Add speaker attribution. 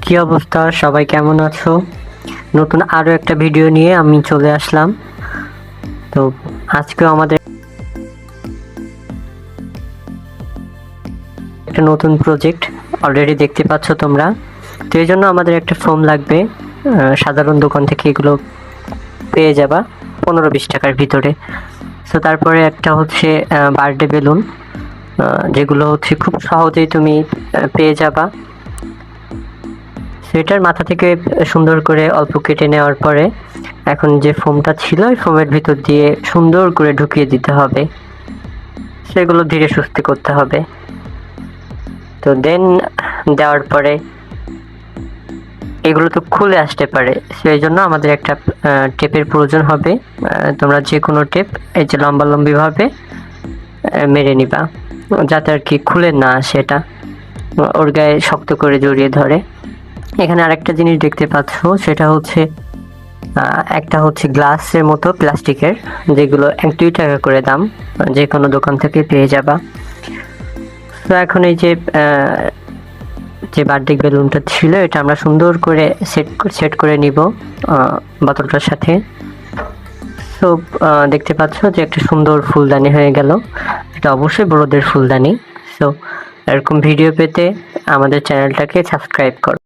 Speaker 1: কি অবস্থা, সবাই কেমন আছো? নতুন আরো একটা ভিডিও নিয়ে আমি চলে আসলাম। তো আজকেও আমাদের একটা নতুন প্রজেক্ট অলরেডি দেখতে পাচ্ছ তোমরা। তো এই জন্য আমাদের একটা ফোম লাগবে। সাধারণ দোকান থেকে এগুলো পেয়ে যাবা 15-20 টাকার ভিতরে। তো তারপরে একটা হচ্ছে বার্থডে বেলুন, যেগুলো হচ্ছে খুব সহজেই তুমি পেয়ে যাবা। সেটার মাথা থেকে সুন্দর করে অল্প কেটে নেওয়ার পরে এখন যে ফোমটা ছিল ওই ফোমের ভিতর দিয়ে সুন্দর করে ঢুকিয়ে দিতে হবে। সেগুলো ধীরে সুস্থে করতে হবে। তো দেন দেওয়ার পরে এগুলো তো খুলে আসতে পারে, সেই জন্য আমাদের একটা টেপের প্রয়োজন হবে। তোমরা যে কোনো টেপ এই যে লম্বালম্বি ভাবে মেরে নিবা, যাতে আর কি খুলে না আসে, এটা ওর গায়ে শক্ত করে জড়িয়ে ধরে। এখানে আরেকটা জিনিস দেখতে পাচ্ছ, সেটা হচ্ছে একটা হচ্ছে গ্লাসের মতো প্লাস্টিকের, যেগুলো 1-2 টাকা করে দাম, যে কোনো দোকান থেকে পেয়ে যাবা। তো এখন এই যে যে বার্থডে বেলুনটা ছিল এটা আমরা সুন্দর করে সেট করে নিব বোতলটার সাথে। তো দেখতে পাচ্ছ যে একটা সুন্দর ফুলদানি হয়ে গেল। এটা অবশ্যই বড়দের ফুলদানি। সো এরকম ভিডিও পেতে আমাদের চ্যানেলটাকে সাবস্ক্রাইব করো।